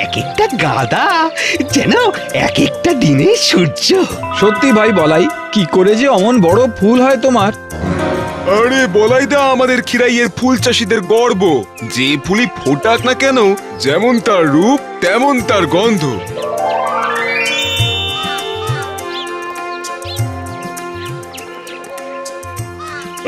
এক একটা গাদা যেন এক একটা দিনের সূর্য। সত্যি ভাই বলাই, কি করে যে অমন বড় ফুল হয় তোমার। আরে বলাইদা আমাদের খিরাইয়ের ফুল চাষীদের গর্ব। যে ফুলই ফোটাক না কেন, যেমন তার রূপ তেমন তার গন্ধ।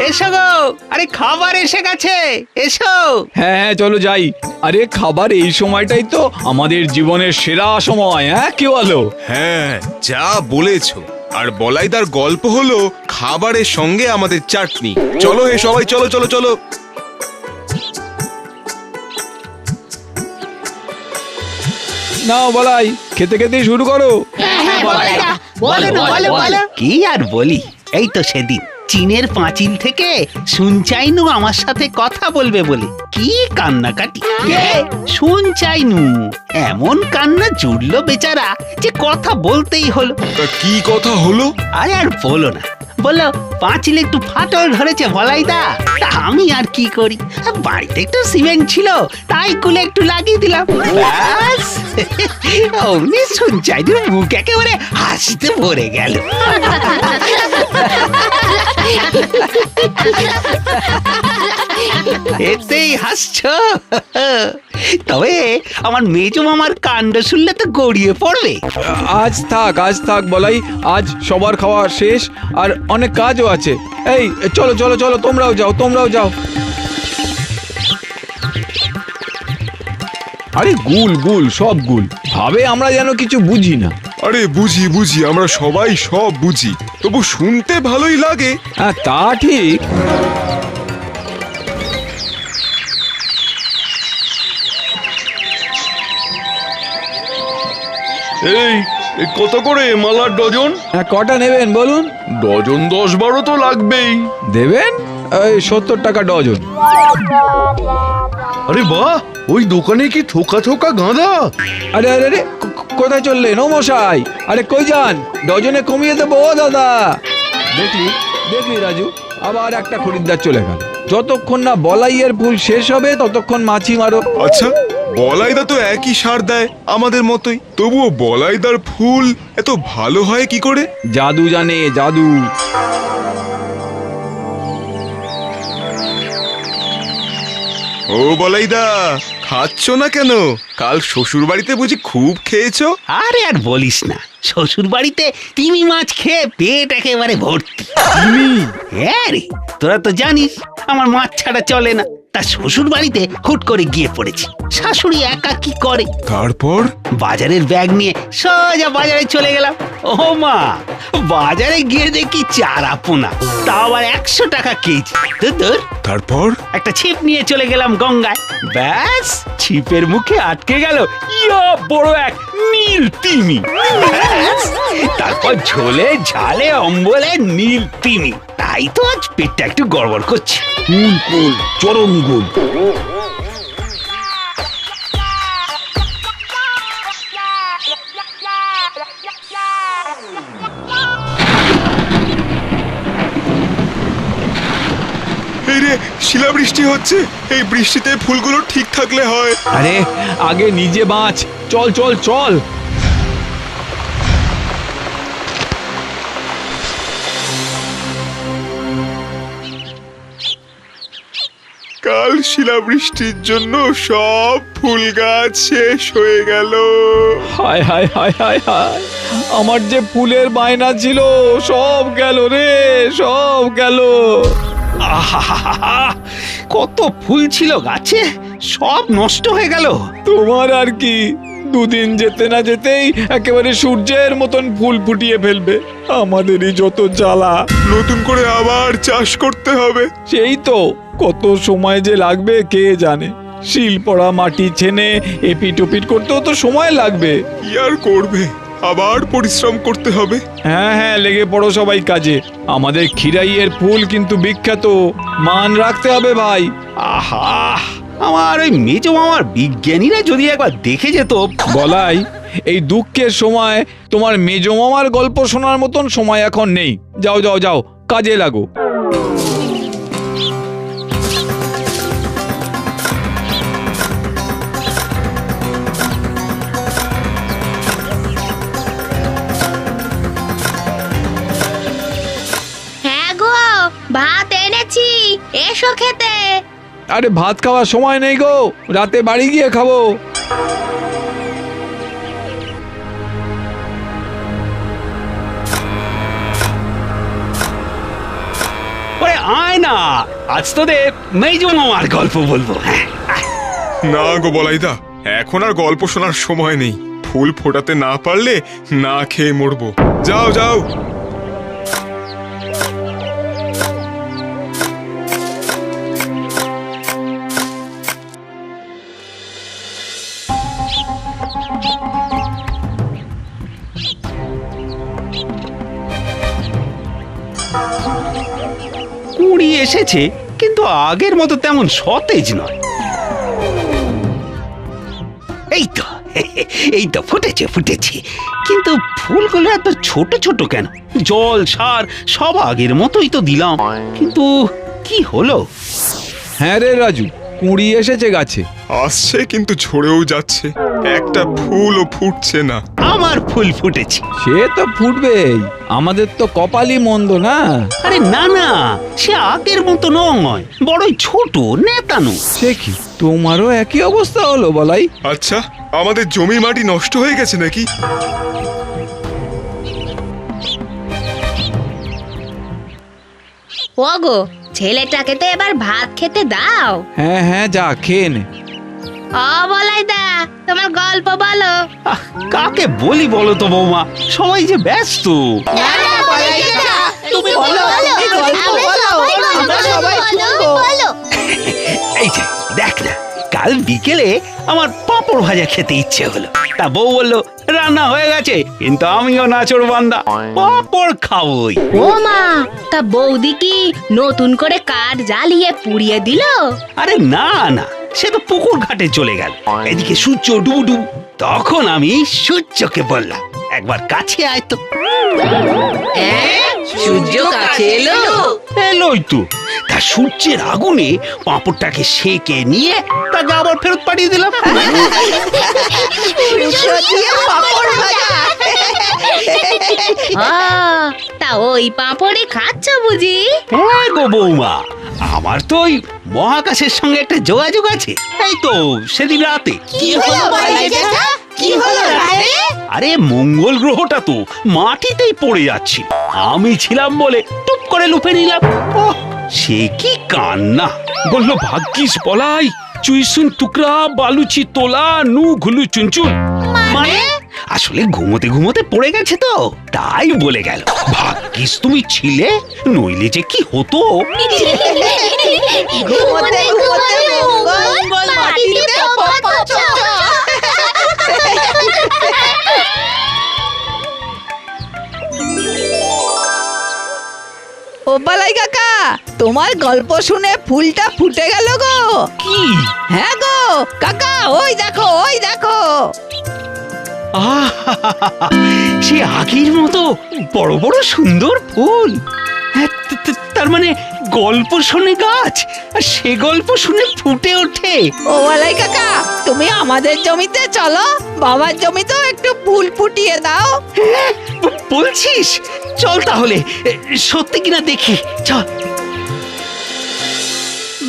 এসো গো, আরে খাবার এসে গেছে, এসো। হ্যাঁ হ্যাঁ চলো যাই। আরে খাবার এই সময়টাই তো আমাদের জীবনের সেরা সময়, হ্যাঁ কি বলো? হ্যাঁ, যা বলেছো। আর বলাইদার গল্প হলো খাবারের সঙ্গে আমাদের চাটনি। চলো হে সবাই, চলো চলো চলো। নাও বলাই, খেতে খেতে শুরু করো। কি আর বলি, এই তো সেদিন চীনের পাঁচিল থেকে শুনচাইনু আমার সাথে কথা বলবে বলে কি কান্নাকাটি। শুনচাইনু এমন কান্না জুড়লো বেচারা যে কথা বলতেই হলো। তা কি কথা হলো? আরে আর বলো না, বললো পাঁচিলে একটু ফাটল ধরেছে বলাইদা। তা আমি আর কি করি, বাড়িতে একটু সিমেন্ট ছিল তাই কুলে একটু লাগিয়ে দিলাম। ব্যাস অমনি শুনচাইনুর মুখ একেবারে হাসিতে ভরে গেল। এতেই হাসছো? তবে আমার মেজো মামার কাণ্ড শুনলে তো গড়িয়ে পড়বে। আজ থাক বলাই, আজ সবার খাওয়া শেষ আর অনেক কাজও আছে। এই চলো চলো চলো, তোমরাও যাও। আরে গুল সব গুল, ভাবে আমরা যেন কিছু বুঝি না। আরে বুঝি, আমরা সবাই সব বুঝি, তবু শুনতে ভালোই লাগে। হ্যাঁ তা ঠিক। এই কত করে মালার ডজন? হ্যাঁ কটা নেবেন বলুন? ডজন 10-12 তো লাগবেই। দেবেন এই 70 টাকা ডজন। আরে বাহ, ওই দোকানে কি থোকা গাঁদা? আরে কোথায় চললেন ও মশাই? আরে কই যান, ডজনে কমিয়ে দেবো ও দাদা। দেখলি রাজু, আবার একটা খরিদ্দার চলে গেল। যতক্ষণ না বলাইয়ের ফুল শেষ হবে ততক্ষণ মাছি মারো। আচ্ছা, বলাইদা তো একই সার দেয় আমাদের মতোই, তবুও বলাইদার ফুল এত ভালো হয় কি করে? জাদু জানে, জাদু। ও বলাইদা, খাচ্ছ না কেন? কাল শ্বশুর বাড়িতে বুঝি খুব খেয়েছো? আরে আর বলিস না, শ্বশুর বাড়িতে তিমি মাছ খেয়ে পেট একেবারে ভর্তি। হ্যাঁ রে, তোরা তো জানিস আমার মাছ ছাড়া চলে না। তা শ্বশুর বাড়িতে হুট করে গিয়ে পড়েছি। শাশুড়ি একা কি করে, তারপর বাজারের ব্যাগ নিয়ে সোজা বাজারে চলে গেলাম। ও মা, বাজারে গিয়ে দেখি চারা পোনা, তা আবার 100 টাকা কেজি। তোর তারপর একটা ছিপ নিয়ে চলে গেলাম গঙ্গায়। ব্যাস, ছিপের মুখে আটকে গেল ইয়া বড় এক নীল তিমি। ব্যাস, তারপর ঝোলে ঝালে অম্বলে নীল তিমি। তাই তো আজ পেটটা একটু গড়বড় করছে। কুল চরম গুল। এই রে, শিলাবৃষ্টি হচ্ছে। এই বৃষ্টিতে ফুলগুলো ঠিক থাকলে হয়। আরে আগে নিজে বাঁচ, চল। কাল শিলাবৃষ্টির জন্য সব ফুল গাছ শেষ হয়ে গেল। হায় আমার যে ফুলের বায়না ছিল সব গেল রে, সব গেল। আহা, কত ফুল ছিল গাছে, সব নষ্ট হয়ে গেল। তোমার আর কি, দুদিন যেতে না যেতেই একেবারে সূর্যের মতন ফুল ফুটিয়ে ফেলবে। আমাদেরই যত জ্বালা। নতুন করে আবার চাষ করতে হবে। সেই তো, কত সময় যে লাগবে কে জানে। শিল পড়া মাটি ছেনে এপিট করতেও তো সময় লাগবে। কি আর করবে, আবার পরিশ্রম করতে হবে। হ্যাঁ লেগে পড়ো সবাই কাজে। আমাদের খিরাইয়ের ফুল কিন্তু বিখ্যাত, মান রাখতে হবে ভাই। আহা, আমার ওই মেজো মামার বিজ্ঞানীরা যদি একবার দেখে যেত। বলাই, এই দুঃখের সময় তোমার মেজো মামার গল্প শোনার মতন সময় এখন নেই। যাও কাজে লাগো। আরে ভাত খাওয়ার সময় নেই গো, রাতে বাড়ি গিয়ে খাবো। ওরে আয় না, আজ তোদের মেজো মামার গল্প বলবো। হ্যাঁ, না গো বলাইদা, এখন আর গল্প শোনার সময় নেই। ফুল ফোটাতে না পারলে না খেয়ে মরবো। যাও যাও। কুড়ি এসেছে, কিন্তু আগের মতো তেমন সতেজ নয়। এই তো ফুটেছে ফুটেছে, কিন্তু ফুলগুলো এত ছোট ছোট কেন? জল সার সব আগের মতোই তো দিলাম, কিন্তু কি হলো? হ্যাঁ রে রাজু, কুড়ি এসেছে গাছে। আসছে কিন্তু ঝরেও যাচ্ছে, একটা ফুলও ফুটছে না। আমার ফুল ফুটেছে। সে তো ফুটবেই, আমাদের তো কপালই মন্দ না। আরে না না, সে আগের মতো নয়, বড়ই ছোট নেতানো। সে কি, তোমারও একই অবস্থা হলো বলাই? আচ্ছা, আমাদের জমি মাটি নষ্ট হয়ে গেছে নাকি? ওগো, ছেলেটাকে তো এবার ভাত খেতে দাও। হ্যাঁ হ্যাঁ, যা খেয়ে নে। ও বলাইদা, তোমার গল্প বলো। কাকে বলি বলো তো বৌমা, সবাই যে ব্যস্ত। তুমি বলো, এই যে দেখ না, কাল বিকেলে আমার পাঁপড় ভাজা খেতে ইচ্ছে হলো। তা বউ বললো রান্না হয়ে গেছে, কিন্তু আমিও নাচর বান্দা, পাঁপড় খাবোই। ও মা, তা বৌদি কি নতুন করে কাঠ জ্বালিয়ে পুড়িয়ে দিল? আরে না না, সে তো পুকুর ঘাটে চলে গেল। এদিকে সূর্য ডুবু ডুবু। তখন আমি সূর্যকে বললাম, একবার কাছে আয় তো। সূর্য কাছে এলো? এলোই তো। তা সূর্যের আগুনে পাঁপড়টাকে সেকে নিয়ে তাকে আবার ফেরত পাঠিয়ে দিলাম। তা ওই পাঁপড়ে খাচ্ছ বুঝি? হ্যাঁ গো বৌমা, আমার তো ওই মহাকাশের সঙ্গে একটা যোগাযোগ আছে। এই তো সেদিন রাতে। আরে মঙ্গল গ্রহটা তো মাটিতেই পড়ে যাচ্ছে, আমি ছিলাম বলে টুপ করে লুপে নিলাম। ওহ, সে কি কান্না! বললো ভাগ্যিস বলাই, চুইসুন টুকরা বালুচি তোলা নু ঘুলু চুনচুন। মানে আসলে ঘুমোতে ঘুমোতে পড়ে গেছে তো, তাই বলে গেল। ভাগ্যিস তুমি ছিলে, নইলে যে কি হতো। ঘুমোতে ঘুমোতে মঙ্গল মাটিতে পড়েছ। ও বালাই কাকা, তোমার গল্প শুনে ফুলটা ফুটে গেল গো। কি? হ্যাঁ গো কাকা, ওই দেখো ওই দেখো। আহা, সে আগের মতো বড় বড় সুন্দর ফুল। হ্যাঁ, তার মানে গল্প শুনে গাছ, আর সে গল্প শুনে ফুটে ওঠে। ও বালাই কাকা, তুমি আমাদের জমিতে চলো, বাবার জমিতেও একটু ফুল ফুটিয়ে দাও। হ্যাঁ, বলছিস? চল তাহলে, সত্যি কিনা দেখি, চল।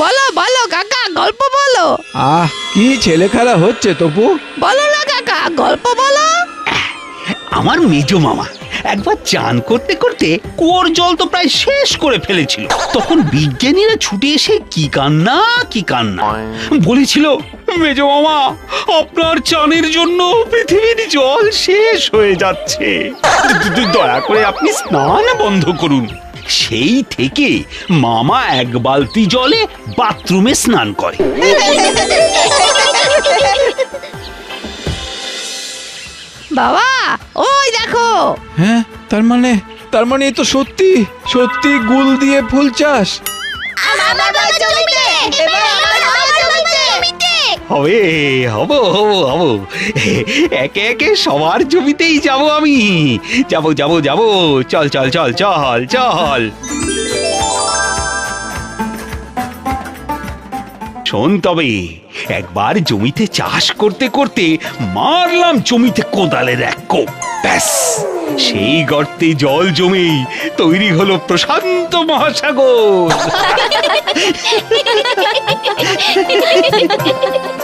বলো বলো কাকা, গল্প বলো। আহ, কি ছেলে খেলা হচ্ছে তপু। বলো না কাকা, গল্প বলো। আমার মেজো মামা একবার চান করতে করতে কুয়োর জল তো প্রায় শেষ করে ফেলেছিল। তখন বিজ্ঞানীরা ছুটে এসে কি কান্না কি কান্না বলেছিল, মেজো মামা আপনার চানের জন্য পৃথিবীর জল শেষ হয়ে যাচ্ছে, দয়া করে আপনি স্নান বন্ধ করুন। সেই থেকে মামা এক বালতি জলে বাথরুমে স্নান করে। বাবা, ওই দেখো। হ্যাঁ, তার মানে এ তো সত্যি সত্যি গুল দিয়ে ফুল চাষ। হবে, হব হব হব, একে একে সবার জমিতেই যাব আমি। যাব যাব যাব, চল চল চল চল চল। শোন তবে, একবার জমিতে চাষ করতে করতে মারলাম জমিতে কোদালের এক কোপ। ব্যাস, সেই গর্তে জল জমেই তৈরি হলো প্রশান্ত মহাসাগর। হবে